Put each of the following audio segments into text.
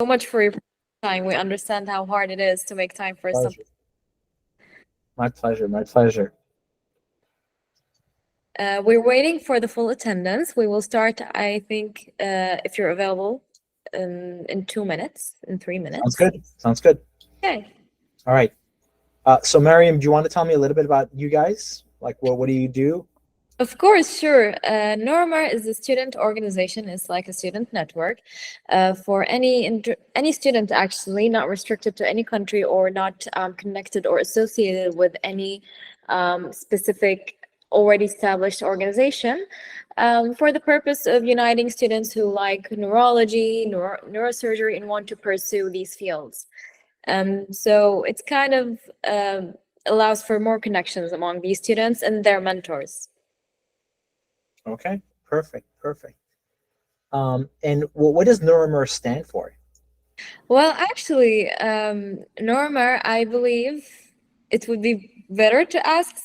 so much for your time. We understand how hard it is to make time for something. My pleasure. My pleasure. We're waiting for the full attendance. We will start, I think, if you're available, in 2 minutes, in 3 minutes. Sounds good. Sounds good. Okay. All right. So Mariam, do you want to tell me a little bit about you guys? Like, what do you do? Of course, sure. Neuro is a student organization. It's like a student network for any student, actually, not restricted to any country or not connected or associated with any specific already established organization, for the purpose of uniting students who like neurology, neurosurgery, and want to pursue these fields. So it's kind of allows for more connections among these students and their mentors. Okay, perfect, perfect. And what does Neuro stand for? Well, actually, Norma, I believe it would be better to ask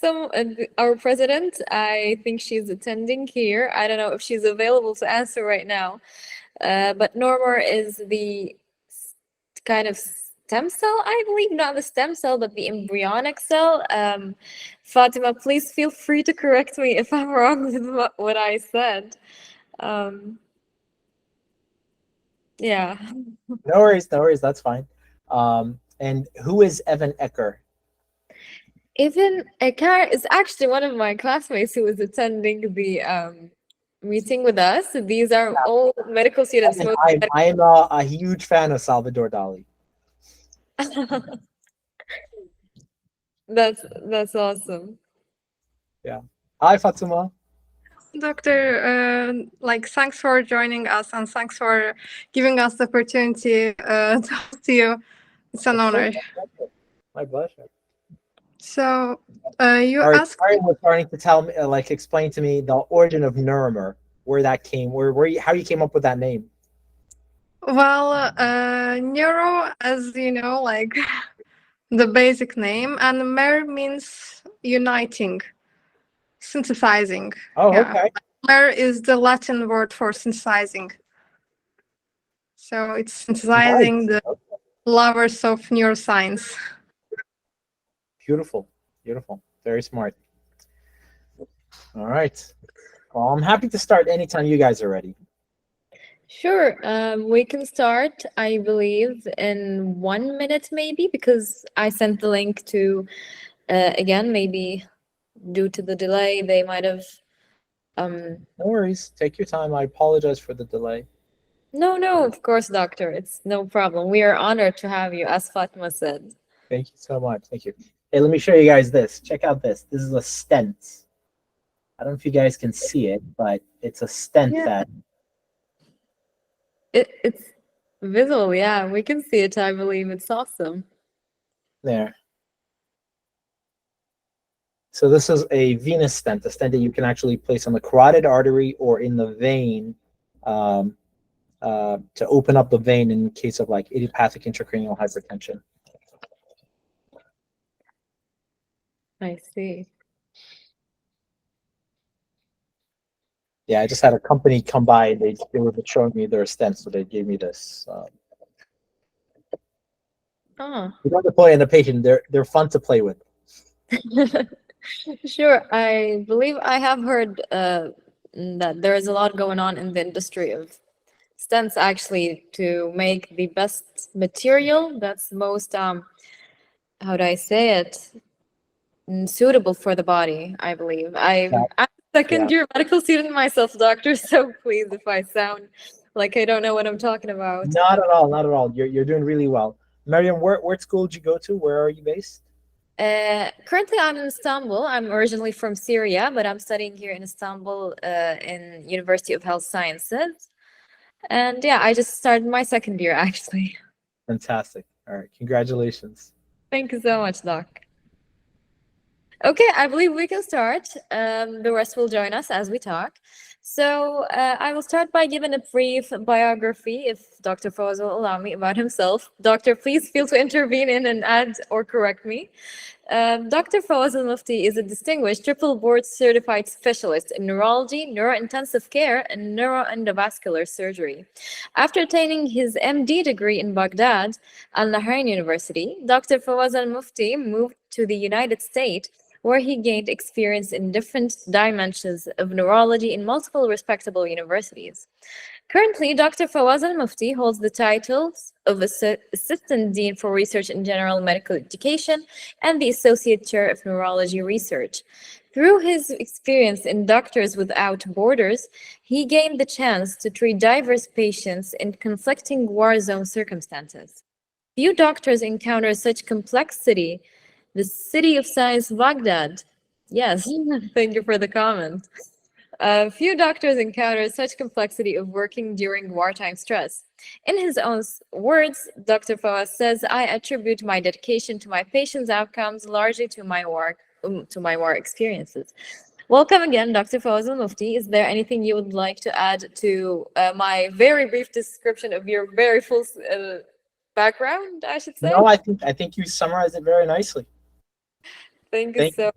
our president. I think she's attending here. I don't know if she's available to answer right now. But Norma is the kind of stem cell, I believe, not the stem cell, but the embryonic cell. Fatima, please feel free to correct me if I'm wrong with what I said. Yeah. No worries, no worries. That's fine. And who is Evan Ecker? Evan Ecker is actually one of my classmates who was attending the meeting with us. These are all medical students. I'm a huge fan of Salvador Dali. That's awesome. Yeah. Hi, Fatima. Doctor, thanks for joining us and thanks for giving us the opportunity to talk to you. It's an honor. My pleasure. So, you asked. Ari was starting to tell me, explain to me the origin of Neuro, where that came, how you came up with that name. Well, Neuro, as you know, the basic name, and mer means uniting, synthesizing. Oh, yeah. Okay. Mer is the Latin word for synthesizing. So it's synthesizing the lovers of neuroscience. Beautiful, beautiful, very smart. All right. Well, I'm happy to start anytime you guys are ready. Sure. We can start, I believe, in 1 minute maybe, because I sent the link to, again, maybe due to the delay, they might have... No worries. Take your time. I apologize for the delay. No, of course, doctor. It's no problem. We are honored to have you, as Fatma said. Thank you so much. Thank you. Hey, let me show you guys this. Check out this. This is a stent. I don't know if you guys can see it, but it's a stent that... It's visible, yeah. We can see it, I believe. It's awesome. There. So this is a venous stent, a stent that you can actually place on the carotid artery or in the vein to open up the vein in case of idiopathic intracranial hypertension. I see. Yeah, I just had a company come by and they were showing me their stent, so they gave me this. You don't deploy in the patient. They're fun to play with. Sure. I believe I have heard that there is a lot going on in the industry of stents, actually, to make the best material that's most, how do I say it, suitable for the body, I believe. I'm a second-year medical student myself, doctor, so please, if I sound like I don't know what I'm talking about. Not at all, not at all. You're doing really well. Mariam, what school did you go to? Where are you based? Currently, I'm in Istanbul. I'm originally from Syria, but I'm studying here in Istanbul in University of Health Sciences. And yeah, I just started my second year, actually. Fantastic. All right. Congratulations. Thank you so much, Doc. Okay, I believe we can start. The rest will join us as we talk. So I will start by giving a brief biography, if Dr. Fawaz will allow me, about himself. Doctor, please feel to intervene in and add or correct me. Dr. Fawaz Al-Mufti is a distinguished triple board certified specialist in neurology, neurointensive care, and neuroendovascular surgery. After attaining his MD degree in Baghdad, Al-Nahrain University, Dr. Fawaz Al-Mufti moved to the United States, where he gained experience in different dimensions of neurology in multiple respectable universities. Currently, Dr. Fawaz Al-Mufti holds the titles of Assistant Dean for Research in General Medical Education and the Associate Chair of Neurology Research. Through his experience in Doctors Without Borders, he gained the chance to treat diverse patients in conflicting war zone circumstances. Few doctors encounter such complexity. The city of science, Baghdad. Yes, thank you for the comment. Few doctors encounter such complexity of working during wartime stress. In his own words, Dr. Fawaz says, "I attribute my dedication to my patients' outcomes largely to my war experiences." Welcome again, Dr. Fawaz Al-Mufti. Is there anything you would like to add to my very brief description of your very full background, I should say? No, I think you summarized it very nicely. Thank you so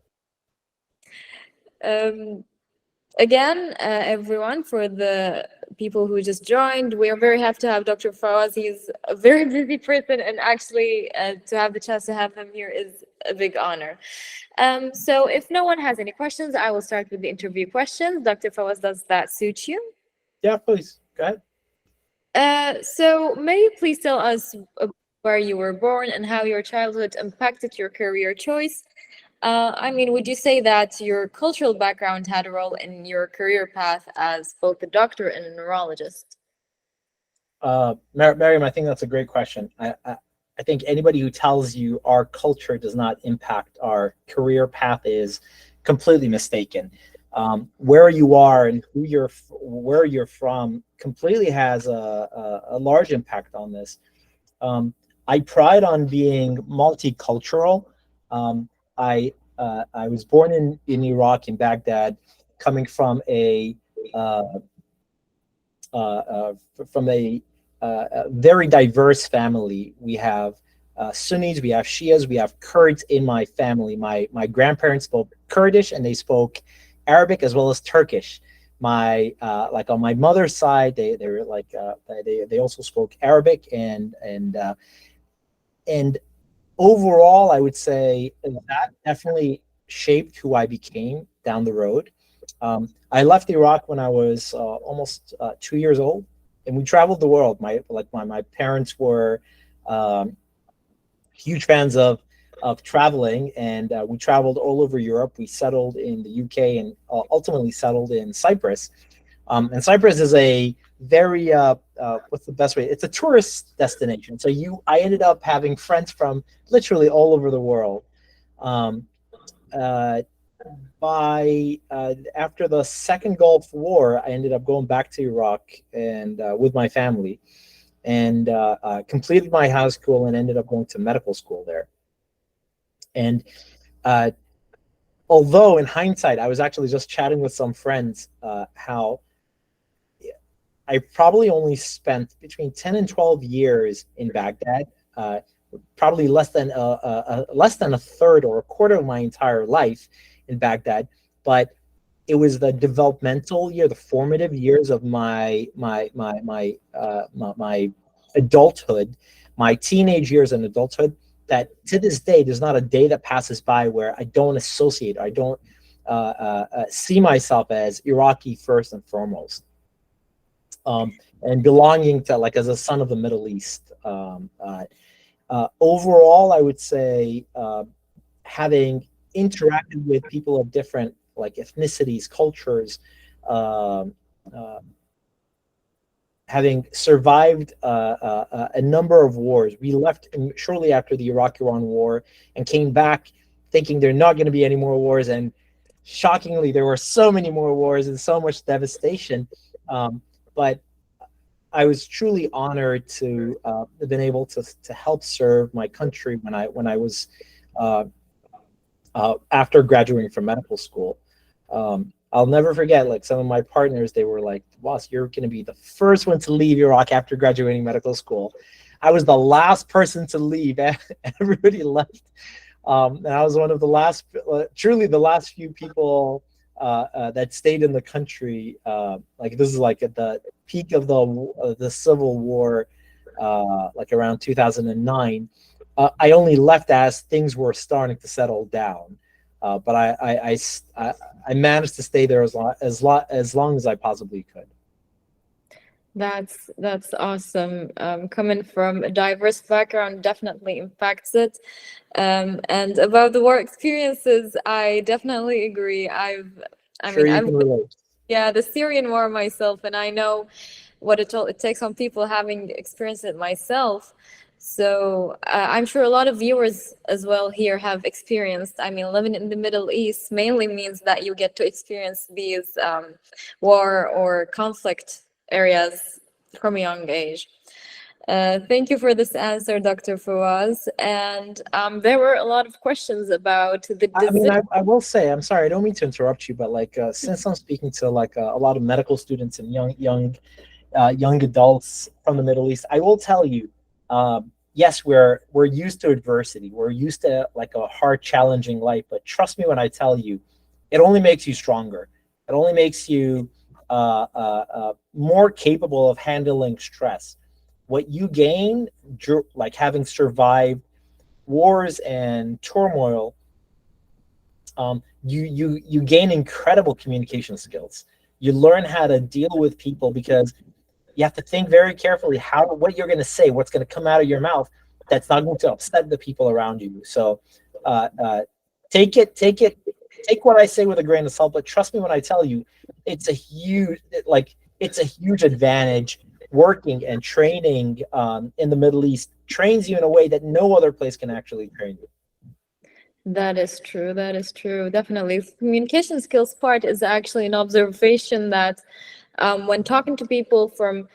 again, everyone, for the people who just joined, we are very happy to have Dr. Fawaz. He's a very busy person, and actually to have the chance to have him here is a big honor. So if no one has any questions, I will start with the interview questions. Dr. Fawaz, does that suit you? Yeah, please, go ahead. So may you please tell us where you were born and how your childhood impacted your career choice? I mean, would you say that your cultural background had a role in your career path as both a doctor and a neurologist? Miriam, I think that's a great question. I think anybody who tells you our culture does not impact our career path is completely mistaken. Where you are and where you're from completely has a large impact on this. I pride on being multicultural. I was born in Iraq, in Baghdad, coming from a very diverse family. We have Sunnis, we have Shias, we have Kurds in my family. My grandparents spoke Kurdish and they spoke Arabic as well as Turkish. Like on my mother's side, they were like they also spoke Arabic and overall, I would say that definitely shaped who I became down the road. I left Iraq when I was almost 2 years old, and we traveled the world. My parents were huge fans of traveling, and we traveled all over Europe. We settled in the UK and ultimately settled in Cyprus. And Cyprus is a very what's the best way? It's a tourist destination. So I ended up having friends from literally all over the world. After the second Gulf War, I ended up going back to Iraq and with my family, and completed my high school and ended up going to medical school there. And although in hindsight, I was actually just chatting with some friends how I probably only spent between 10 and 12 years in Baghdad, probably less than a third or a quarter of my entire life in Baghdad. But it was the developmental year, the formative years of my adulthood, my teenage years and adulthood, that to this day, there's not a day that passes by where I don't associate, I don't see myself as Iraqi first and foremost. And belonging to, like, as a son of the Middle East. Overall, I would say having interacted with people of different ethnicities, cultures, having survived a number of wars. We left shortly after the Iraq-Iran war and came back thinking there are not going to be any more wars. And shockingly, there were so many more wars and so much devastation. But I was truly honored to have been able to help serve my country when I was after graduating from medical school. I'll never forget, like some of my partners, they were like, "Boss, you're going to be the first one to leave Iraq after graduating medical school." I was the last person to leave. Everybody left, and I was one of the last, truly the last few people that stayed in the country. Like this is like at the peak of the Civil War, like around 2009. I only left as things were starting to settle down. But I managed to stay there as long as I possibly could. That's awesome. Coming from a diverse background definitely impacts it. And about the war experiences, I definitely agree. I Sure, mean, you I've can relate. yeah, the Syrian war myself, and I know what it takes on people having experienced it myself. So I'm sure a lot of viewers as well here have experienced. I mean, living in the Middle East mainly means that you get to experience these war or conflict areas from a young age. Thank you for this answer, Dr. Fawaz. And there were a lot of questions about the I mean, decision. I will say, I'm sorry, I don't mean to interrupt you, but like since I'm speaking to like a lot of medical students and young adults from the Middle East, I will tell you, yes, we're used to adversity. We're used to like a hard, challenging life. But trust me when I tell you, it only makes you stronger. It only makes you more capable of handling stress. What you gain, like having survived wars and turmoil, you gain incredible communication skills. You learn how to deal with people because you have to think very carefully what you're going to say, what's going to come out of your mouth that's not going to upset the people around you. So uh, uh, take what I say with a grain of salt, but trust me when I tell you, it's a huge it's a huge advantage. Working and training in the Middle East trains you in a way that no other place can actually train you. That is true. That is true. Definitely. Communication skills part is actually an observation that when talking to people from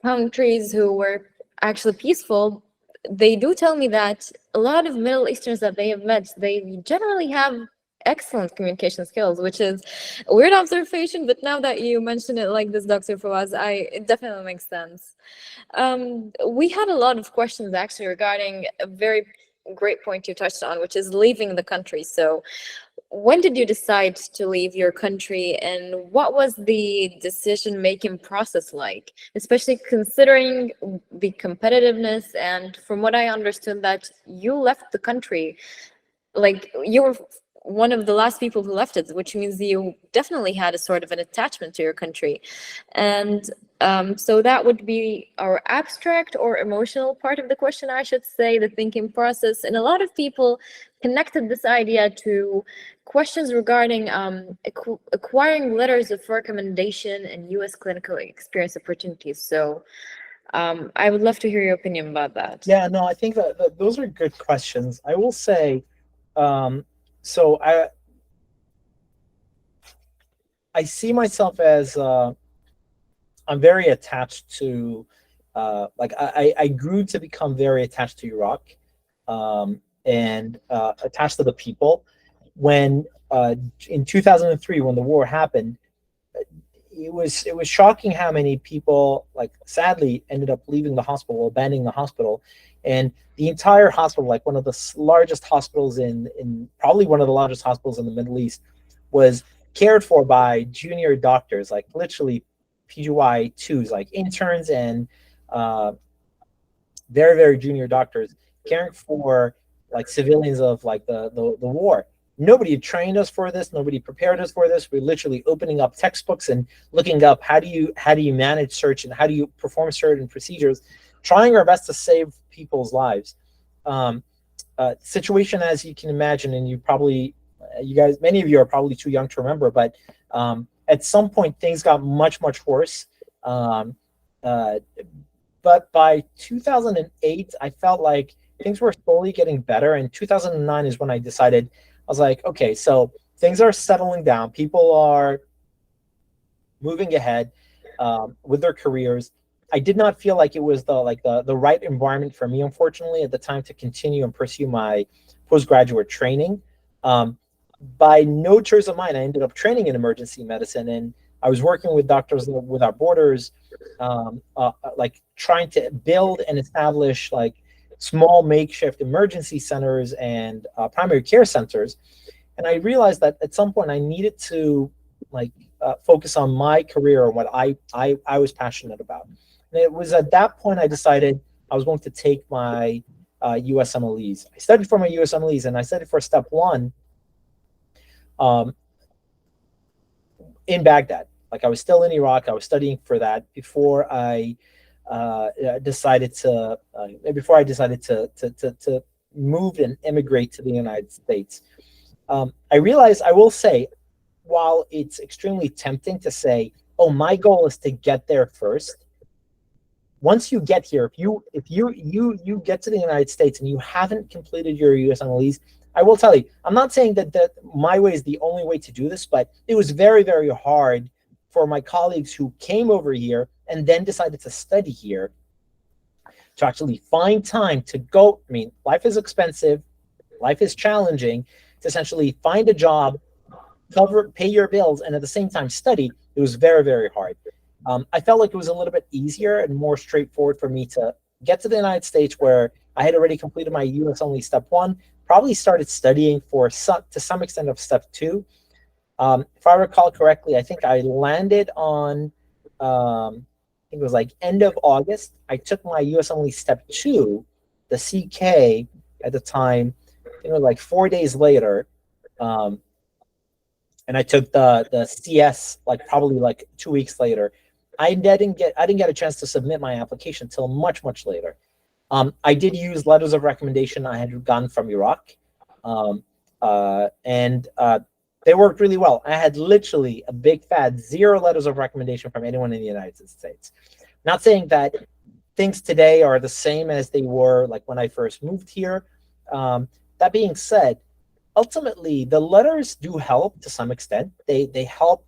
countries who were actually peaceful, they do tell me that a lot of Middle Easterns that they have met, they generally have excellent communication skills, which is a weird observation, but now that you mention it like this, Dr. Fawaz, it definitely makes sense. We had a lot of questions actually regarding a very great point you touched on, which is leaving the country. So when did you decide to leave your country, and what was the decision-making process like, especially considering the competitiveness? And from what I understood, that you left the country, like you were one of the last people who left it, which means you definitely had a sort of an attachment to your country. And so that would be our abstract or emotional part of the question, I should say, the thinking process. And a lot of people connected this idea to questions regarding acquiring letters of recommendation and US clinical experience opportunities. So I would love to hear your opinion about that. Yeah, no, I think that those are good questions. I will say, so I see myself as I'm very attached to like I grew to become very attached to Iraq, and attached to the people. When in 2003, when the war happened, it was shocking how many people, like, sadly ended up leaving the hospital, abandoning the hospital, and the entire hospital, like one of the largest hospitals in probably one of the largest hospitals in the Middle East, was cared for by junior doctors, like literally PGY twos, like interns and uh, very junior doctors caring for like civilians of like the war. Nobody trained us for this. Nobody prepared us for this. We're literally opening up textbooks and looking up how do you manage search and how do you perform certain procedures, trying our best to save people's lives. Um, Situation, as you can imagine, and you guys, many of you are probably too young to remember, but at some point things got much worse. Um, uh, but by 2008, I felt like things were slowly getting better. And 2009 is when I decided, I was like, okay, so things are settling down. People are moving ahead with their careers. I did not feel like it was the right environment for me, unfortunately, at the time to continue and pursue my postgraduate training. Um, by no choice of mine, I ended up training in emergency medicine, and I was working with Doctors Without Borders, like trying to build and establish like small makeshift emergency centers and primary care centers. And I realized that at some point I needed to like focus on my career and what I was passionate about. And it was at that point I decided I was going to take my USMLEs. I studied for my USMLEs, and I studied for step one in Baghdad. Like I was still in Iraq. I was studying for that before I decided to move and immigrate to the United States. I realized, I will say, while it's extremely tempting to say, "Oh, my goal is to get there first," once you get here, if you get to the United States and you haven't completed your USMLEs, I will tell you, I'm not saying that my way is the only way to do this, but it was very, very hard for my colleagues who came over here and then decided to study here to actually find time to go. I mean, life is expensive, life is challenging. To essentially find a job, pay your bills, and at the same time study, it was very, very hard. I felt like it was a little bit easier and more straightforward for me to get to the United States, where I had already completed my US only step one, probably started studying to some extent of step two. If I recall correctly, I think I landed on, I think it was like end of August. I took my US only step two, the CK at the time, like 4 days later. And I took the CS like probably like 2 weeks later. I didn't get a chance to submit my application until much, much later. I did use letters of recommendation I had gotten from Iraq, and they worked really well. I had literally a big fat 0 letters of recommendation from anyone in the United States. Not saying that things today are the same as they were like when I first moved here. That being said, ultimately the letters do help to some extent. They help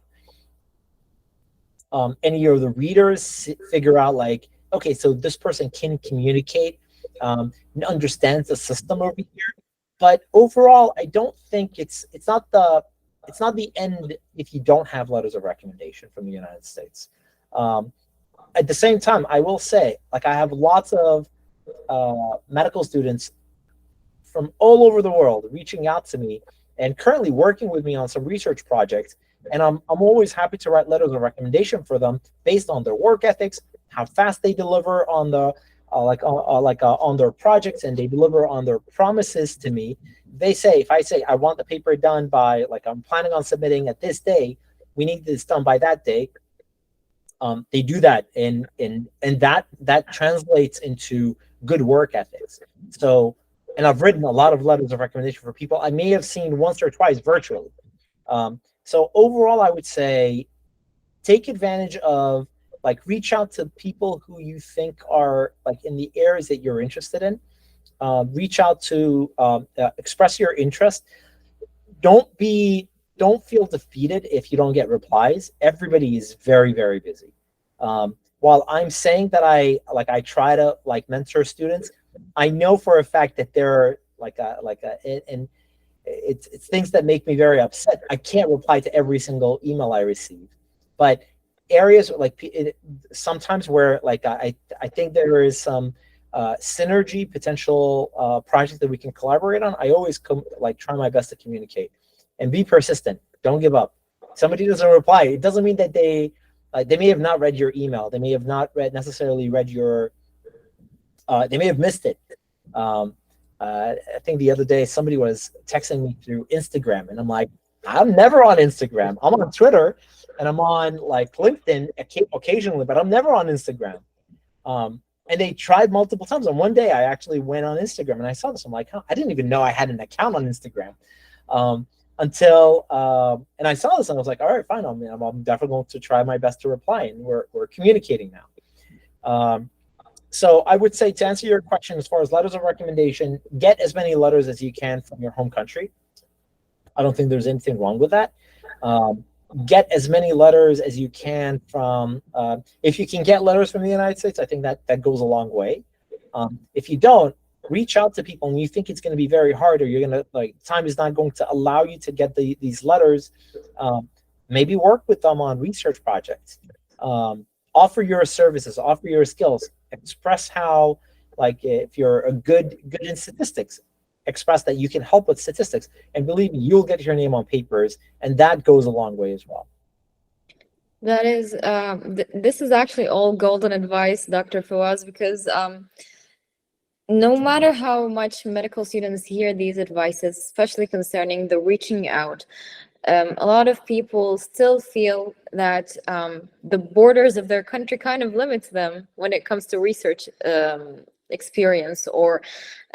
any of the readers figure out like, okay, so this person can communicate, understands the system over here. But overall, I don't think it's not the end if you don't have letters of recommendation from the United States. At the same time, I will say, like, I have lots of medical students from all over the world reaching out to me and currently working with me on some research projects. And I'm always happy to write letters of recommendation for them based on their work ethics, how fast they deliver on the on their projects, and they deliver on their promises to me. They say, if I say I want the paper done by, like, I'm planning on submitting at this day, we need this done by that day. They do that, and that translates into good work ethics. So, and I've written a lot of letters of recommendation for people I may have seen once or twice virtually. So overall, I would say take advantage of, like, reach out to people who you think are like in the areas that you're interested in. Reach out to express your interest. Don't feel defeated if you don't get replies. Everybody is very, very busy. While I'm saying that I try to like mentor students, I know for a fact that there are and it's things that make me very upset. I can't reply to every single email I receive, but areas like sometimes where like I think there is some synergy potential project that we can collaborate on, I always try my best to communicate and be persistent. Don't give up. Somebody doesn't reply, it doesn't mean that they may have not read your email. They may have not necessarily read your they may have missed it. I think the other day somebody was texting me through Instagram, and I'm like, I'm never on Instagram. I'm on Twitter and I'm on like LinkedIn occasionally, but I'm never on Instagram. And they tried multiple times. And one day I actually went on Instagram and I saw this. I'm like, I didn't even know I had an account on Instagram until and I saw this and I was like, all right, fine. I'm definitely going to try my best to reply, and we're communicating now. So I would say, to answer your question, as far as letters of recommendation, get as many letters as you can from your home country. I don't think there's anything wrong with that. Get as many letters as you can from, if you can get letters from the United States, I think that goes a long way. If you don't, reach out to people and you think it's going to be very hard, or you're going to like time is not going to allow you to get these letters, maybe work with them on research projects. Offer your services, offer your skills, express how, like if you're a good in statistics, express that you can help with statistics, and believe me, you'll get your name on papers, and that goes a long way as well. That is, this is actually all golden advice, Dr. Fawaz, because no matter how much medical students hear these advices, especially concerning the reaching out, a lot of people still feel that the borders of their country kind of limits them when it comes to research experience or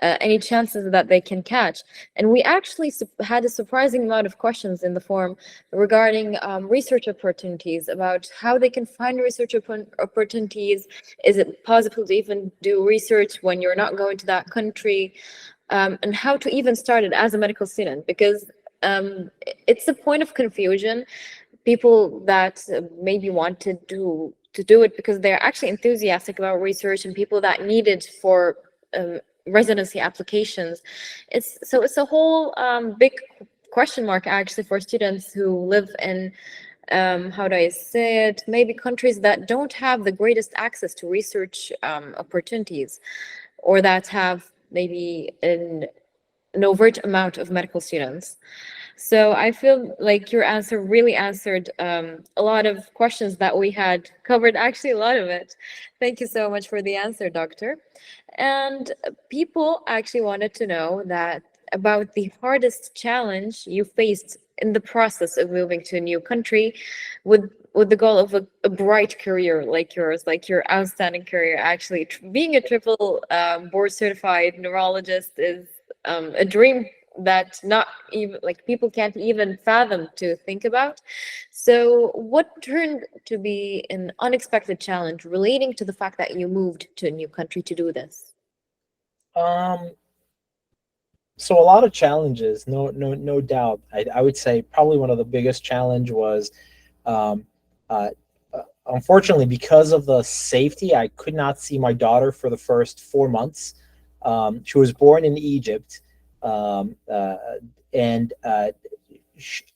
any chances that they can catch. And we actually had a surprising amount of questions in the forum regarding research opportunities, about how they can find research opportunities. Is it possible to even do research when you're not going to that country? And how to even start it as a medical student, because it's a point of confusion. People that maybe want to do it because they're actually enthusiastic about research, and people that need it for residency applications. It's a whole big question mark actually for students who live in how do I say it, maybe countries that don't have the greatest access to research opportunities, or that have maybe an overt amount of medical students. So I feel like your answer really answered a lot of questions that we had covered, actually a lot of it. Thank you so much for the answer, Doctor. And people actually wanted to know that about the hardest challenge you faced in the process of moving to a new country with the goal of a bright career like yours, like your outstanding career. Actually, being a triple board certified neurologist is a dream that not even like people can't even fathom to think about. So what turned to be an unexpected challenge relating to the fact that you moved to a new country to do this? So a lot of challenges, no doubt. I would say probably one of the biggest challenge was, unfortunately, because of the safety, I could not see my daughter for the first 4 months. She was born in Egypt, and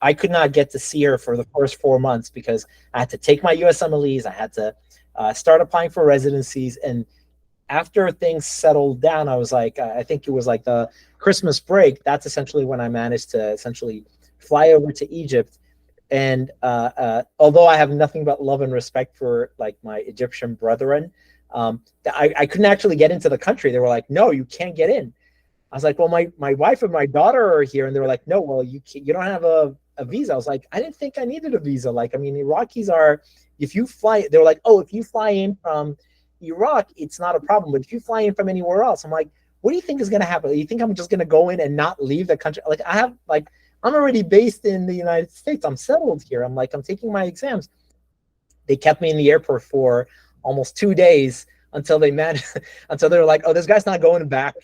I could not get to see her for the first 4 months because I had to take my USMLEs. I had to start applying for residencies, and after things settled down, I was like, I think it was like the Christmas break. That's essentially when I managed to essentially fly over to Egypt. And although I have nothing but love and respect for like my Egyptian brethren, I couldn't actually get into the country. They were like, no, you can't get in. I was like, well, my wife and my daughter are here. And they were like, no, well, you don't have a visa. I was like, I didn't think I needed a visa. Like, I mean, Iraqis are, if you fly, they were like, oh, if you fly in from Iraq, it's not a problem. But if you fly in from anywhere else, I'm like, what do you think is going to happen? You think I'm just going to go in and not leave the country? Like, I'm already based in the United States. I'm settled here. I'm taking my exams. They kept me in the airport for almost 2 days until they were like, oh, this guy's not going back.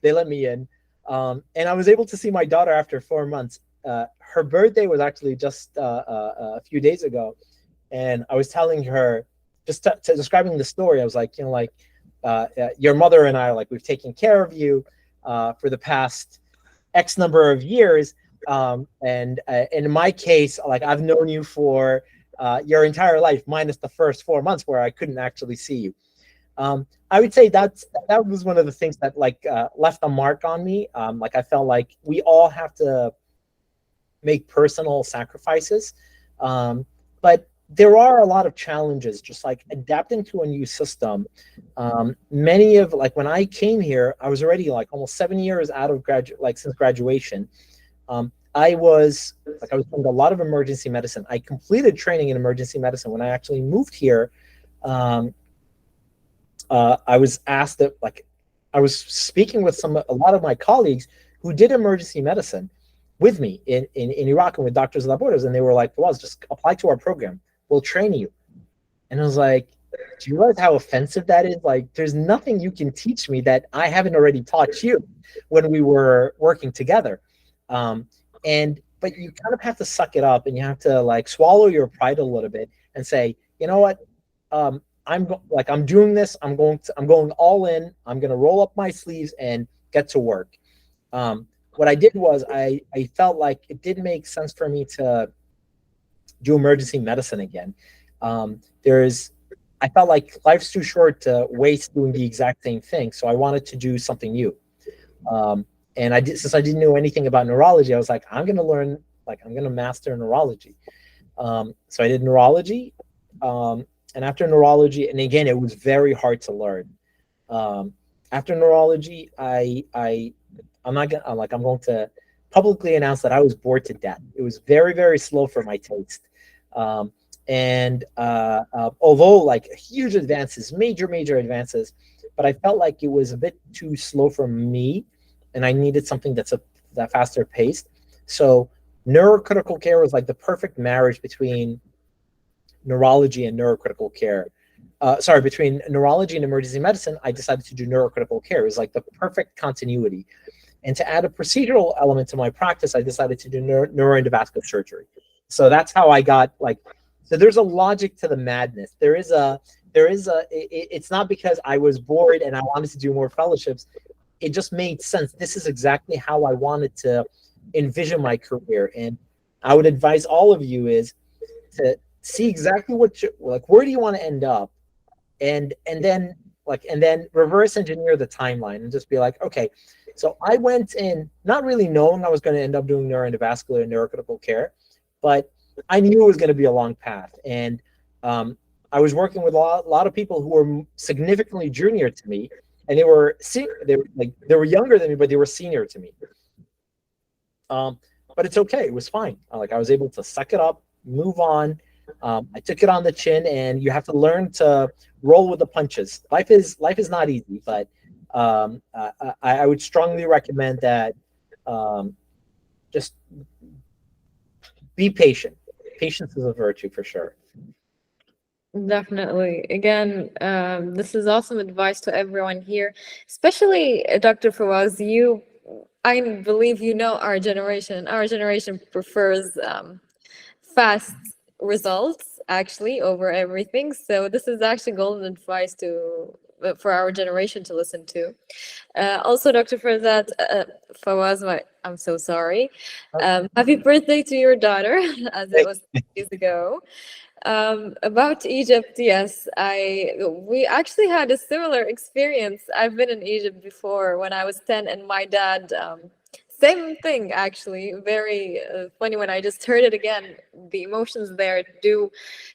They let me in. And I was able to see my daughter after 4 months. Her birthday was actually just a few days ago. And I was telling her, just describing the story, I was like, your mother and I, like, we've taken care of you for the past X number of years. And in my case, like, I've known you for your entire life, minus the first 4 months where I couldn't actually see you. I would say that was one of the things that left a mark on me. I felt like we all have to make personal sacrifices. But there are a lot of challenges, just like adapting to a new system. Many of, like, when I came here, I was already like almost 7 years out of since graduation. I was doing a lot of emergency medicine. I completed training in emergency medicine. When I actually moved here, I was asked that, I was speaking with a lot of my colleagues who did emergency medicine with me in Iraq and with Doctors Without Borders, and they were like, well, just apply to our program. We'll train you. And I was like, do you realize how offensive that is? Like, there's nothing you can teach me that I haven't already taught you when we were working together. But you kind of have to suck it up, and you have to swallow your pride a little bit and say, you know what? I'm doing this. I'm going all in. I'm going to roll up my sleeves and get to work. What I did was I felt like it didn't make sense for me to do emergency medicine again. There's I felt like life's too short to waste doing the exact same thing, so I wanted to do something new. And I did, since I didn't know anything about neurology, I was like, I'm gonna learn, like I'm gonna master neurology. So I did neurology, and after neurology, and again, it was very hard to learn. After neurology, I'm going to publicly announce that I was bored to death. It was very, very slow for my taste. Although like huge advances, major advances, but I felt like it was a bit too slow for me, and I needed something that faster paced. So neurocritical care was like the perfect marriage between neurology and neurocritical care. Between neurology and emergency medicine, I decided to do neurocritical care. It was like the perfect continuity. And to add a procedural element to my practice, I decided to do neuroendovascular surgery. So that's how I got like. So there's a logic to the madness. It's not because I was bored and I wanted to do more fellowships. It just made sense. This is exactly how I wanted to envision my career. And I would advise all of you is to see exactly where do you want to end up, and then reverse engineer the timeline and just be like, okay, so I went in not really knowing I was going to end up doing neuroendovascular and neurocritical care, but I knew it was going to be a long path. And I was working with a lot of people who were significantly junior to me, and they were younger than me, but they were senior to me. But it's okay. It was fine. I was able to suck it up, move on. I took it on the chin, and you have to learn to roll with the punches. Life is not easy, but I would strongly recommend that just be patient. Patience is a virtue for sure. Definitely. Again, this is awesome advice to everyone here, especially Dr. Fawaz. I believe you know our generation. Our generation prefers fast results actually over everything. So this is actually golden advice for our generation to listen to. Also, Dr. Fawaz, I'm so sorry. Happy birthday to your daughter, as it was days ago. About Egypt, yes, we actually had a similar experience. I've been in Egypt before when I was 10, and my dad, same thing actually. Very funny when I just heard it again. The emotions there do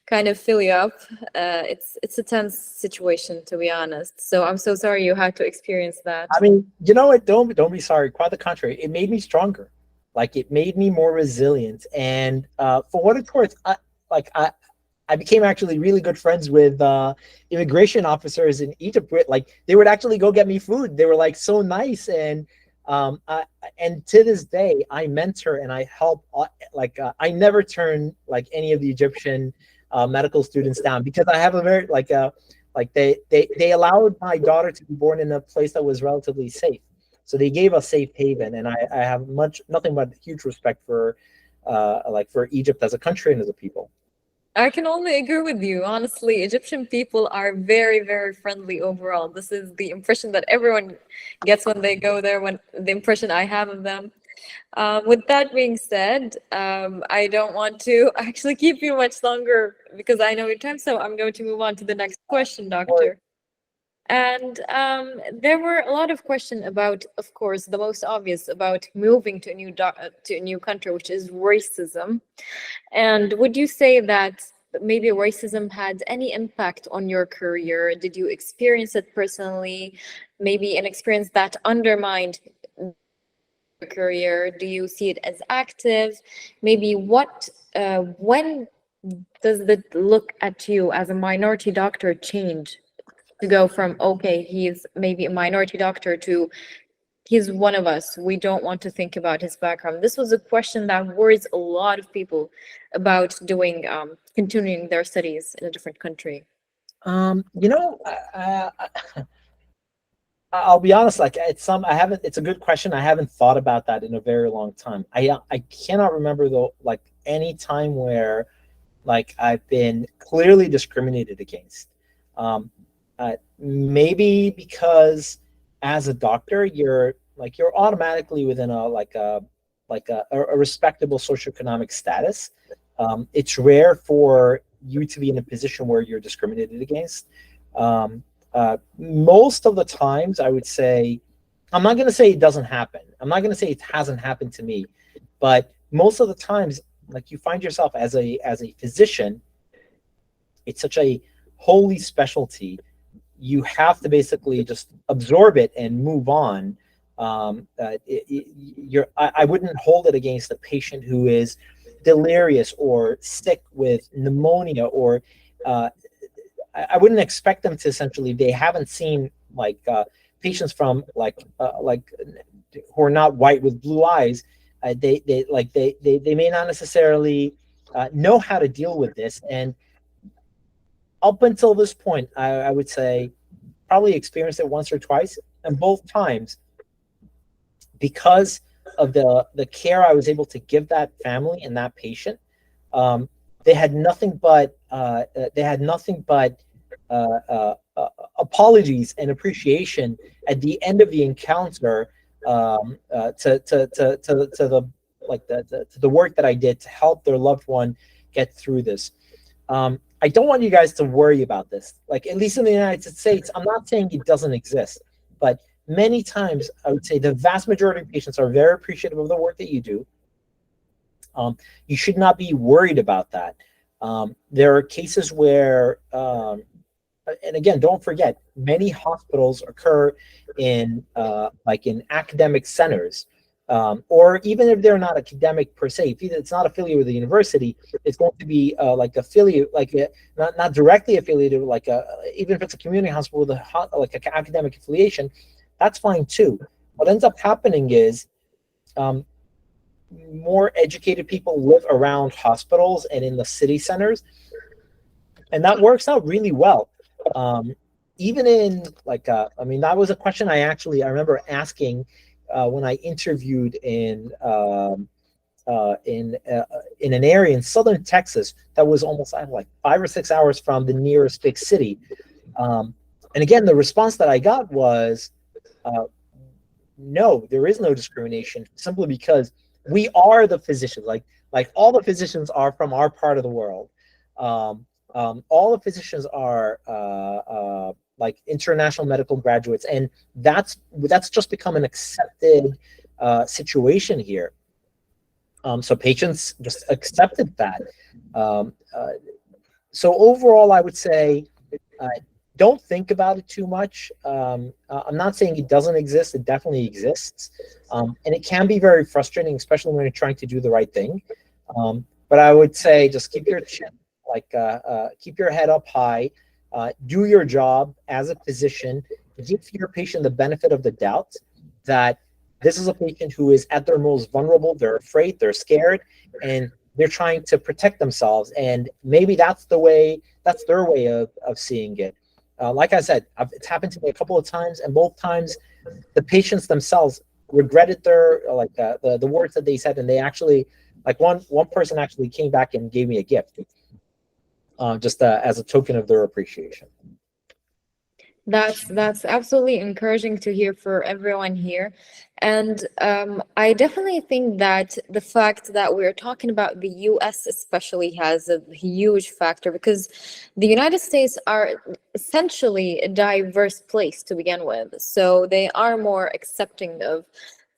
kind of fill you up. It's a tense situation, to be honest. So I'm so sorry you had to experience that. I mean, you know what? Don't be sorry. Quite the contrary. It made me stronger. Like it made me more resilient. And for what it's worth, I became actually really good friends with immigration officers in Egypt. Like they would actually go get me food. They were like so nice, and to this day I mentor and I help. I never turn like any of the Egyptian medical students down, because I have a very they allowed my daughter to be born in a place that was relatively safe. So they gave us safe haven, and I have nothing but huge respect for Egypt as a country and as a people. I can only agree with you. Honestly, Egyptian people are very, very friendly overall. This is the impression that everyone gets when they go there, when the impression I have of them. With that being said, I don't want to actually keep you much longer because I know your time, so I'm going to move on to the next question, Doctor. And there were a lot of questions about, of course, the most obvious about moving to a new country, which is racism. And would you say that maybe racism had any impact on your career? Did you experience it personally? Maybe an experience that undermined your career? Do you see it as active? Maybe when does the look at you as a minority doctor change to go from, okay, he's maybe a minority doctor, to he's one of us, we don't want to think about his background? This was a question that worries a lot of people about doing continuing their studies in a different country. I'll be honest, it's a good question. I haven't thought about that in a very long time. I cannot remember though, like any time where like I've been clearly discriminated against. Maybe because as a doctor, like you're automatically within a respectable socioeconomic status. It's rare for you to be in a position where you're discriminated against. Most of the times, I would say, I'm not going to say it doesn't happen. I'm not going to say it hasn't happened to me, but most of the times, like you find yourself as a physician, it's such a holy specialty. You have to basically just absorb it and move on. I wouldn't hold it against a patient who is delirious or sick with pneumonia, or I wouldn't expect them to essentially, they haven't seen patients from who are not white with blue eyes. They may not necessarily know how to deal with this. And up until this point, I would say probably experienced it once or twice, and both times, because of the care I was able to give that family and that patient, they had nothing but apologies and appreciation at the end of the encounter, to the work that I did to help their loved one get through this. I don't want you guys to worry about this. Like, at least in the United States, I'm not saying it doesn't exist, but many times I would say the vast majority of patients are very appreciative of the work that you do. You should not be worried about that. There are cases where, and again, don't forget, many hospitals occur in academic centers, or even if they're not academic per se, if it's not affiliated with the university, it's going to be not directly affiliated, even if it's a community hospital with an academic affiliation, that's fine too. What ends up happening is more educated people live around hospitals and in the city centers, and that works out really well. Even in that was a question I remember asking when I interviewed in an area in southern Texas that was almost 5 or 6 hours from the nearest big city. And again, the response that I got was, no, there is no discrimination, simply because we are the physicians. Like all the physicians are from our part of the world. All the physicians are international medical graduates, and that's just become an accepted situation here. So patients just accepted that. So overall, I would say, don't think about it too much. I'm not saying it doesn't exist. It definitely exists. And it can be very frustrating, especially when you're trying to do the right thing. But I would say just keep your chin, keep your head up high, do your job as a physician, give your patient the benefit of the doubt that this is a patient who is at their most vulnerable. They're afraid, they're scared, and they're trying to protect themselves. And maybe that's their way of seeing it. Like I said, it's happened to me a couple of times, and both times the patients themselves regretted their the words that they said, and they actually, one person actually came back and gave me a gift, just as a token of their appreciation. That's absolutely encouraging to hear for everyone here. And I definitely think that the fact that we're talking about the US especially has a huge factor, because the United States are essentially a diverse place to begin with. So they are more accepting of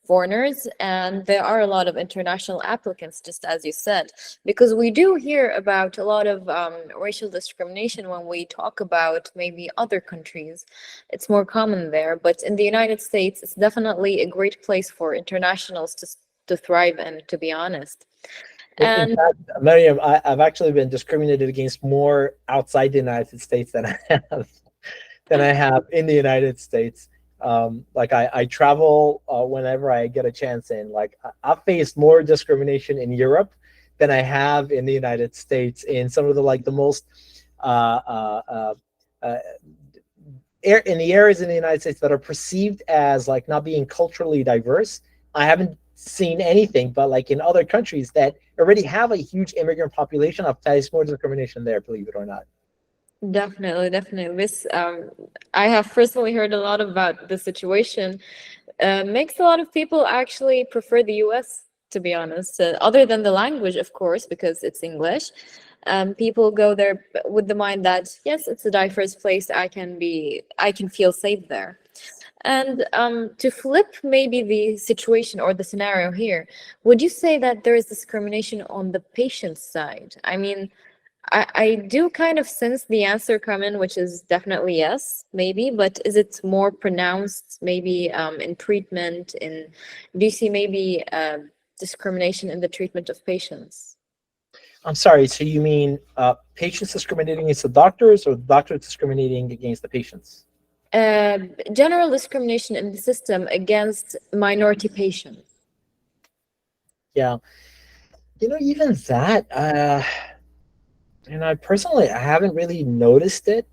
foreigners, and there are a lot of international applicants, just as you said, because we do hear about a lot of racial discrimination when we talk about maybe other countries. It's more common there, but in the United States, it's definitely a great place for internationals to thrive in, to be honest. In fact, Mariam, I've actually been discriminated against more outside the United States than I have in the United States. I travel whenever I get a chance in. I've faced more discrimination in Europe than I have in the United States, in some of the most in the areas in the United States that are perceived as not being culturally diverse. I haven't seen anything, but in other countries that already have a huge immigrant population, I've faced more discrimination there, believe it or not. Definitely, definitely. This I have personally heard a lot about the situation. Makes a lot of people actually prefer the US, to be honest. Other than the language, of course, because it's English. People go there with the mind that yes, it's a diverse place. I can feel safe there. And to flip maybe the situation or the scenario here, would you say that there is discrimination on the patient's side? I mean, I do kind of sense the answer come in, which is definitely yes, maybe, but is it more pronounced maybe in treatment? Do you see maybe discrimination in the treatment of patients? I'm sorry. So you mean patients discriminating against the doctors, or the doctors discriminating against the patients? Uh, General discrimination in the system against minority patients. Yeah. Even that. I personally, I haven't really noticed it.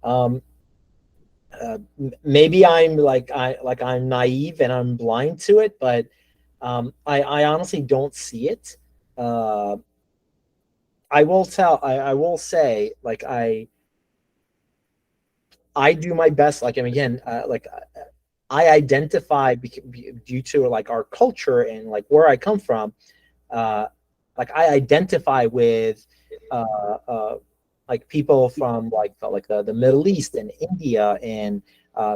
Um, Maybe I'm naive and I'm blind to it, but I honestly don't see it. Uh, I will say, like I do my best. Like, and again, I identify due to like our culture and like where I come from. Uh, like I identify with uh, uh, like people from the Middle East and India and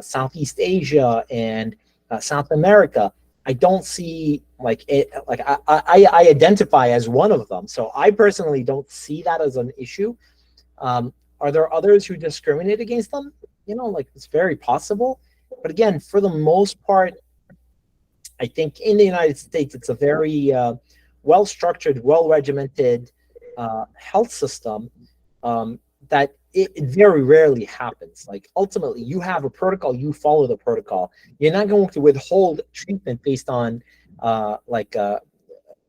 Southeast Asia and South America. I don't see like it like I identify as one of them. So I personally don't see that as an issue. Are there others who discriminate against them? Like it's very possible. But again, for the most part, I think in the United States, it's a very well structured, well regimented health system that it very rarely happens. Like ultimately, you have a protocol, you follow the protocol. You're not going to withhold treatment based on a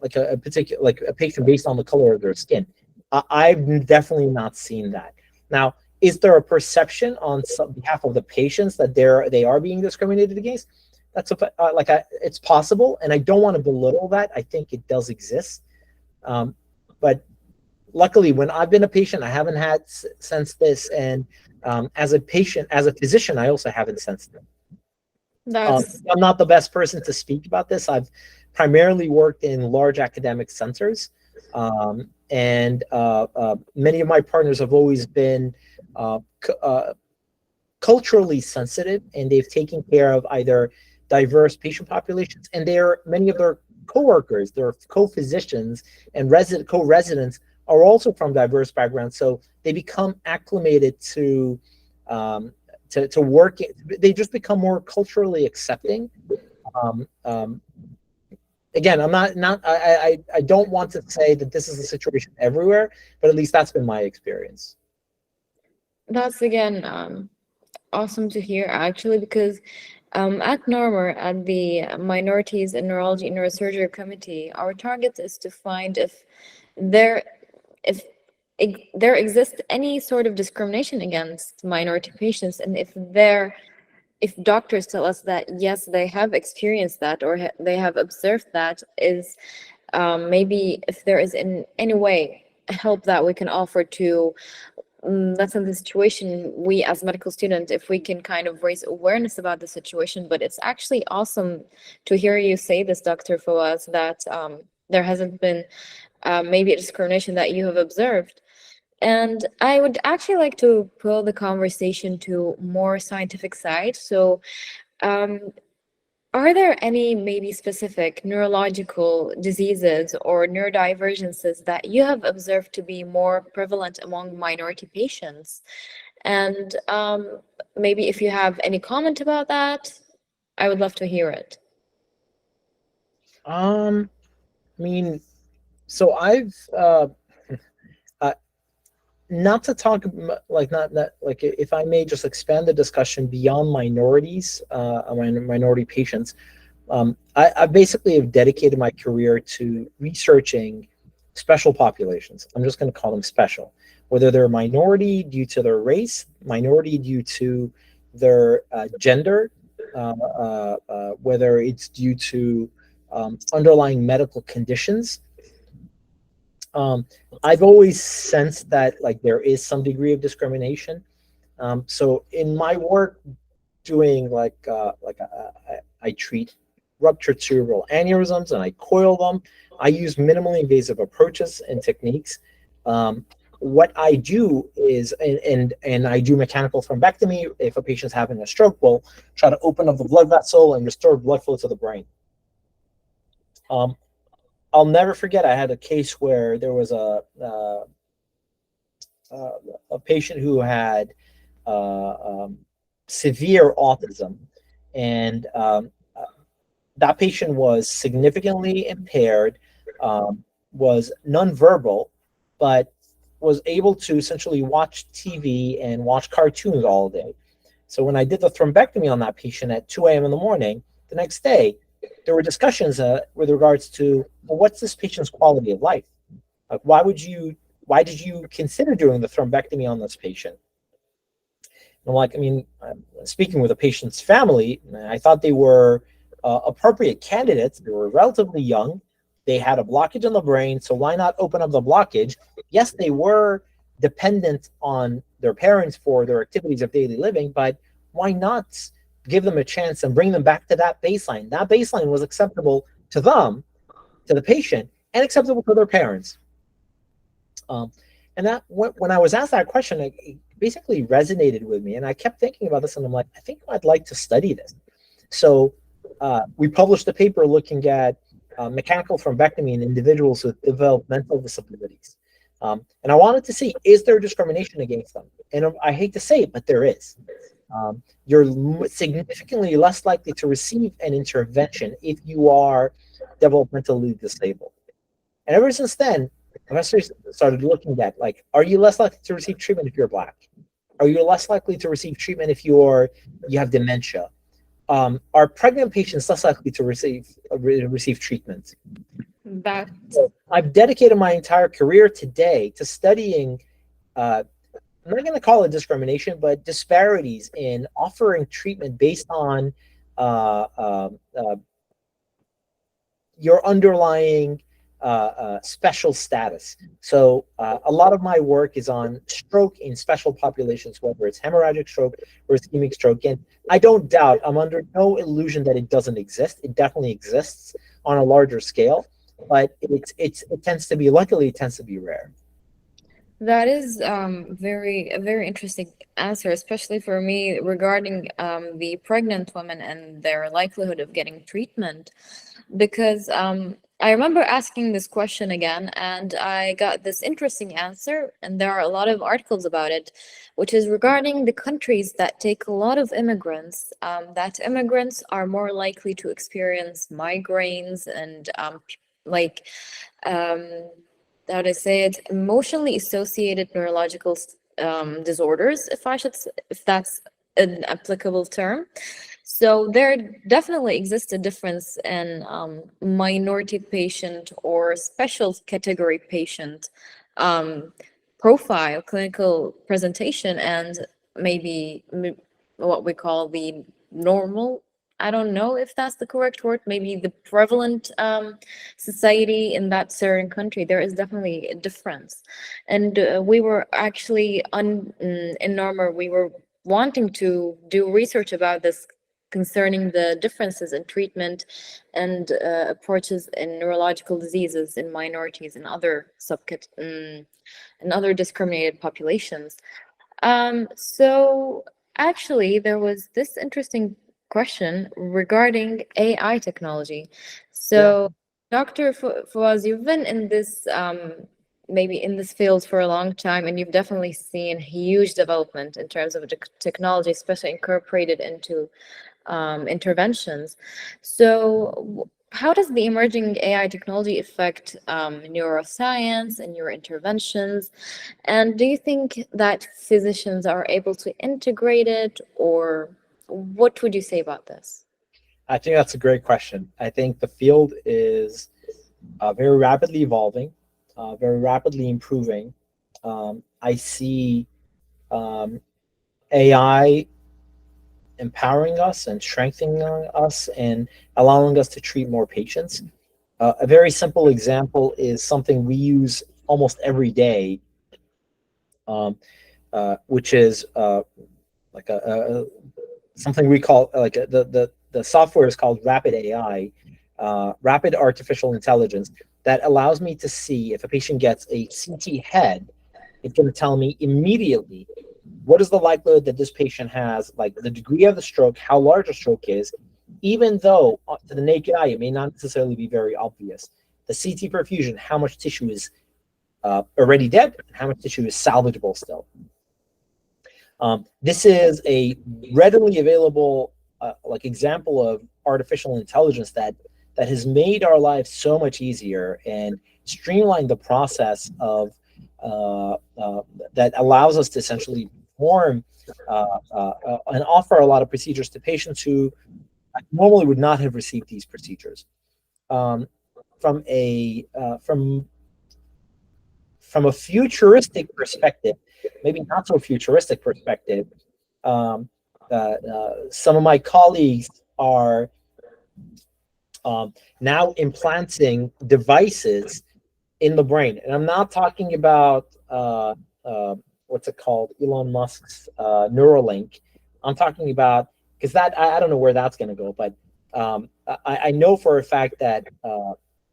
particular like a patient based on the color of their skin. I've definitely not seen that. Now, is there a perception on behalf of the patients that they are being discriminated against? It's possible, and I don't want to belittle that. I think it does exist, but luckily, when I've been a patient, I haven't had sensed this, and as a physician, I also haven't sensed it. That's I'm not the best person to speak about this. I've primarily worked in large academic centers, and many of my partners have always been culturally sensitive, and they've taken care of either diverse patient populations, and many of their coworkers, their co-physicians and co-residents are also from diverse backgrounds, so they become acclimated to work. They just become more culturally accepting. Um, um, Again, I'm not I don't want to say that this is the situation everywhere, but at least that's been my experience. that's again awesome to hear actually because at NORMER, at the Minorities in Neurology and Neurosurgery Committee, our target is to find there if there exists any sort of discrimination against minority patients, and if doctors tell us that yes, they have experienced that or they have observed that, is maybe if there is in any way help that we can offer to that's in the situation we as medical students, if we can kind of raise awareness about the situation. But it's actually awesome to hear you say this, Dr. Fawaz, that there hasn't been maybe a discrimination that you have observed. And I would actually like to pull the conversation to more scientific side. So um, are there any maybe specific neurological diseases or neurodivergences that you have observed to be more prevalent among minority patients? And maybe if you have any comment about that, I would love to hear it. I mean, so I've uh, not to talk like not like if I may just expand the discussion beyond minorities, minority patients. I basically have dedicated my career to researching special populations. I'm just going to call them special, whether they're minority due to their race, minority due to their gender, whether it's due to underlying medical conditions. I've always sensed that like there is some degree of discrimination. So in my work doing I treat ruptured cerebral aneurysms and I coil them. I use minimally invasive approaches and techniques. What I do is, and I do mechanical thrombectomy. If a patient's having a stroke, we'll try to open up the blood vessel and restore blood flow to the brain. I'll never forget, I had a case where there was a patient who had severe autism, and that patient was significantly impaired, was nonverbal, but was able to essentially watch TV and watch cartoons all day. So when I did the thrombectomy on that patient at 2 a.m. in the morning, the next day, there were discussions with regards to, well, what's this patient's quality of life? Like, why did you consider doing the thrombectomy on this patient? And I'm like, I mean, speaking with the patient's family, I thought they were appropriate candidates. They were relatively young. They had a blockage in the brain, so why not open up the blockage? Yes, they were dependent on their parents for their activities of daily living, but why not give them a chance and bring them back to that baseline? That baseline was acceptable to them, to the patient, and acceptable to their parents. And that, when I was asked that question, it basically resonated with me, and I kept thinking about this, and I'm like, I think I'd like to study this. So we published a paper looking at mechanical thrombectomy in individuals with developmental disabilities. And I wanted to see, is there discrimination against them? And I hate to say it, but there is. You're significantly less likely to receive an intervention if you are developmentally disabled. And ever since then, I started looking at, like, are you less likely to receive treatment if you're Black? Are you less likely to receive treatment if you have dementia? Are pregnant patients less likely to receive treatment? So I've dedicated my entire career today to studying, I'm not going to call it discrimination, but disparities in offering treatment based on your underlying special status. So a lot of my work is on stroke in special populations, whether it's hemorrhagic stroke or ischemic stroke. And I don't doubt, I'm under no illusion that it doesn't exist. It definitely exists on a larger scale, but it tends to be, luckily, it tends to be rare. That is a very interesting answer, especially for me regarding the pregnant women and their likelihood of getting treatment, because I remember asking this question again, and I got this interesting answer, and there are a lot of articles about it, which is regarding the countries that take a lot of immigrants, that immigrants are more likely to experience migraines and how to say it, emotionally associated neurological disorders, if that's an applicable term. So there definitely exists a difference in minority patient or special category patient profile, clinical presentation, and maybe what we call the normal. I don't know if that's the correct word, maybe the prevalent society in that certain country. There is definitely a difference. And we were actually, in Norma, we were wanting to do research about this concerning the differences in treatment and approaches in neurological diseases in minorities and other and other discriminated populations. So actually, there was this interesting question regarding AI technology. So, Dr. Fawaz, you've been in this maybe in this field for a long time, and you've definitely seen huge development in terms of technology, especially incorporated into interventions. So, how does the emerging AI technology affect neuroscience and your interventions? And do you think that physicians are able to integrate it, or what would you say about this? I think that's a great question. I think the field is very rapidly evolving, very rapidly improving. I see AI empowering us and strengthening us and allowing us to treat more patients. A very simple example is something we use almost every day, which is like something we call like the software is called Rapid AI, Rapid Artificial Intelligence, that allows me to see if a patient gets a CT head. It's going to tell me immediately what is the likelihood that this patient has, like the degree of the stroke, how large a stroke is, even though to the naked eye it may not necessarily be very obvious. The CT perfusion, how much tissue is already dead and how much tissue is salvageable still. This is a readily available like example of artificial intelligence that has made our lives so much easier and streamlined the process of that allows us to essentially perform and offer a lot of procedures to patients who normally would not have received these procedures. From a futuristic perspective, maybe not so futuristic perspective, some of my colleagues are now implanting devices in the brain, and I'm not talking about what's it called, Elon Musk's Neuralink. I'm talking about, because that I don't know where that's going to go, but I know for a fact that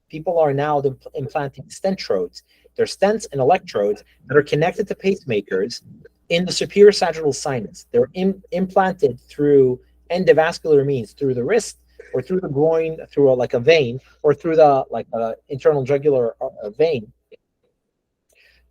people are now implanting stentrodes. They're stents and electrodes that are connected to pacemakers in the superior sagittal sinus. They're implanted through endovascular means, through the wrist or through the groin, through like a vein, or through the internal jugular vein.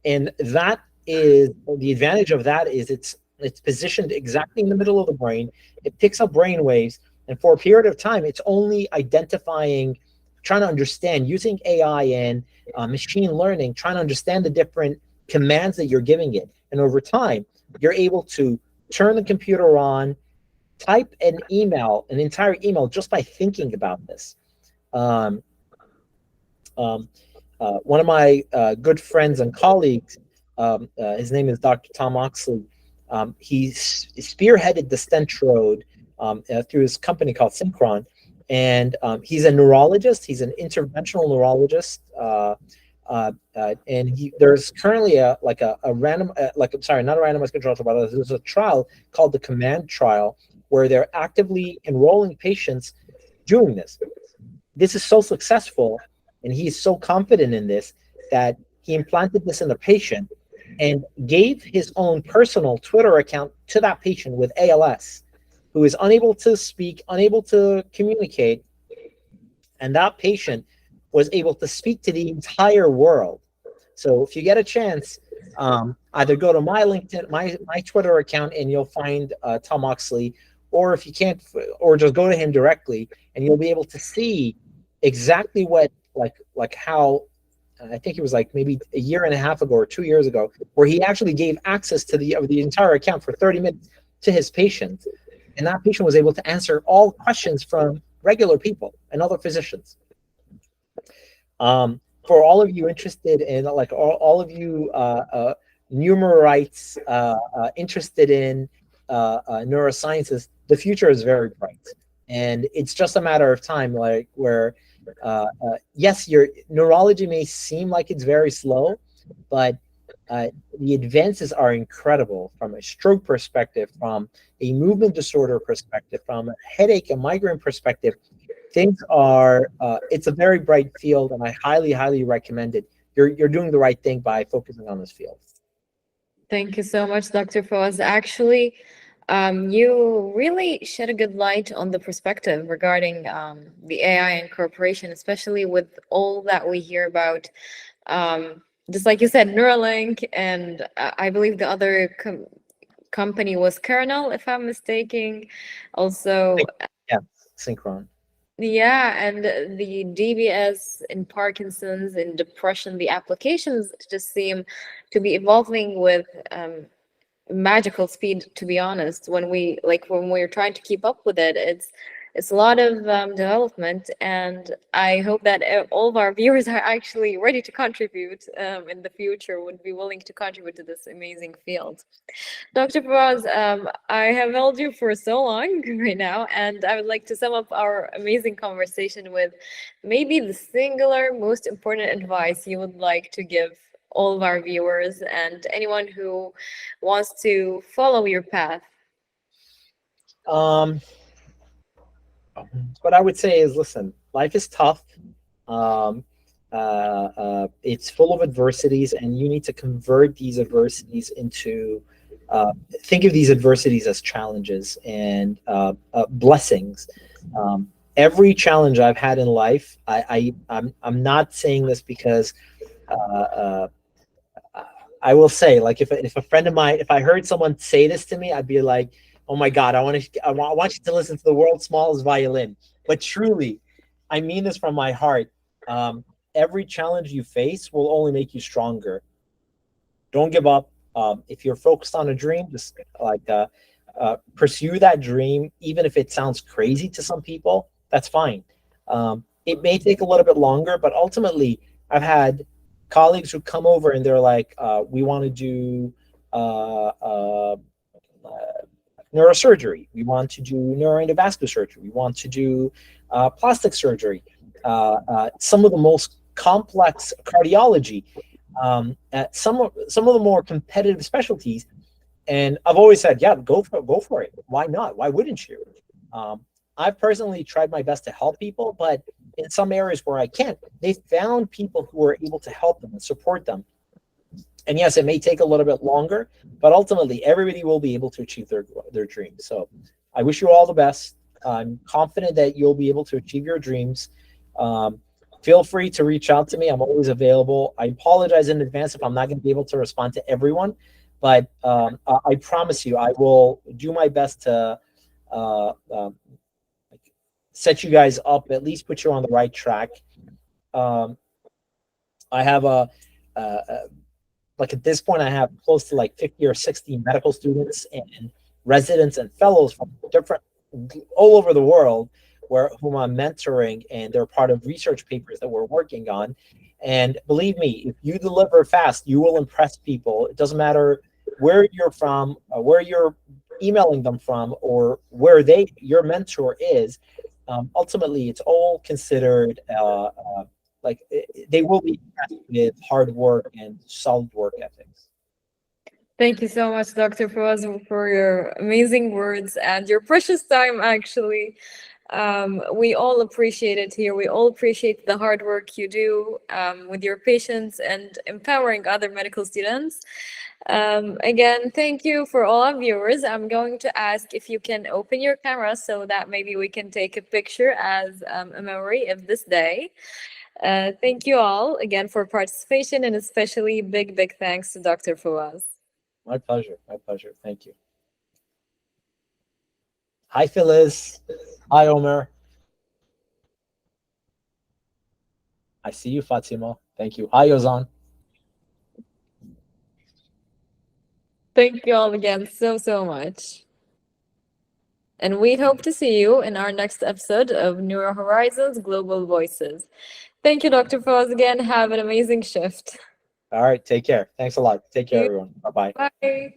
And that is the advantage of that is it's positioned exactly in the middle of the brain. It picks up brain waves, and for a period of time, it's only identifying, trying to understand using AI and machine learning, trying to understand the different commands that you're giving it. And over time, you're able to turn the computer on, type an email, an entire email, just by thinking about this. One of my good friends and colleagues, his name is Dr. Tom Oxley. He spearheaded the Stentrode through his company called Synchron. And he's a neurologist. He's an interventional neurologist, and there's currently a random, sorry, not a randomized controlled trial, but there's a trial called the Command Trial where they're actively enrolling patients doing this. This is so successful, and he's so confident in this that he implanted this in the patient and gave his own personal Twitter account to that patient with ALS, who is unable to speak, unable to communicate, and that patient was able to speak to the entire world. So if you get a chance, either go to my LinkedIn, my Twitter account, and you'll find Tom Oxley, or if you can't, or just go to him directly, and you'll be able to see exactly what, like how, I think it was like maybe a year and a half ago or 2 years ago, where he actually gave access to the entire account for 30 minutes to his patient. And that patient was able to answer all questions from regular people and other physicians. For all of you interested in, like all of you numerites interested in neurosciences, the future is very bright. And it's just a matter of time, like where, yes, your neurology may seem like it's very slow, but the advances are incredible from a stroke perspective, from a movement disorder perspective, from a headache and migraine perspective. Things are, it's a very bright field, and I highly, highly recommend it. You're doing the right thing by focusing on this field. Thank you so much, Dr. Fawaz. Actually, you really shed a good light on the perspective regarding the AI incorporation, especially with all that we hear about. Just like you said, Neuralink, and I believe the other company was Kernel, if I'm mistaken. Also, yeah, Synchron. Yeah, and the DBS in Parkinson's and depression, the applications just seem to be evolving with magical speed, to be honest. When we're trying to keep up with it, it's a lot of development, and I hope that all of our viewers are actually ready to contribute in the future, would be willing to contribute to this amazing field. Dr. Fawaz, I have held you for so long right now, and I would like to sum up our amazing conversation with maybe the singular most important advice you would like to give all of our viewers and anyone who wants to follow your path? What I would say is, listen, life is tough. It's full of adversities, and you need to convert these adversities into think of these adversities as challenges and blessings. Every challenge I've had in life, I'm not saying this because I will say, like, if a friend of mine, if I heard someone say this to me, I'd be like, oh my God, I want you to listen to the world's smallest violin. But truly, I mean this from my heart. Every challenge you face will only make you stronger. Don't give up. If you're focused on a dream, just pursue that dream, even if it sounds crazy to some people. That's fine. It may take a little bit longer, but ultimately, I've had colleagues who come over and they're like, we want to do neurosurgery. We want to do neuroendovascular surgery. We want to do plastic surgery. Some of the most complex cardiology, some of the more competitive specialties. And I've always said, yeah, go for it. Why not? Why wouldn't you? I've personally tried my best to help people, but in some areas where I can't, they found people who are able to help them and support them. And yes, it may take a little bit longer, but ultimately everybody will be able to achieve their dreams. So I wish you all the best. I'm confident that you'll be able to achieve your dreams. Feel free to reach out to me. I'm always available. I apologize in advance if I'm not going to be able to respond to everyone, but I promise you, I will do my best to set you guys up, at least put you on the right track. I have like at this point, I have close to like 50 or 60 medical students and residents and fellows from all over the world whom I'm mentoring, and they're part of research papers that we're working on. And believe me, if you deliver fast, you will impress people. It doesn't matter where you're from, where you're emailing them from, or where your mentor is. Ultimately, it's all considered like they will be impressed with hard work and solid work ethics. Thank you so much, Dr. Fawaz, for your amazing words and your precious time, actually. We all appreciate it here. We all appreciate the hard work you do with your patients and empowering other medical students. Again, thank you for all our viewers. I'm going to ask if you can open your camera so that maybe we can take a picture as a memory of this day. Thank you all again for participation, and especially big thanks to Dr. Fawaz. My pleasure. My pleasure. Thank you. Hi, Phyllis. Hi, Omer. I see you, Fatima. Thank you. Hi, Ozan. Thank you all again so much. And we hope to see you in our next episode of Neuro Horizons Global Voices. Thank you, Dr. Fawaz, again. Have an amazing shift. All right. Take care. Thanks a lot. Take care, everyone. Bye-bye. Bye.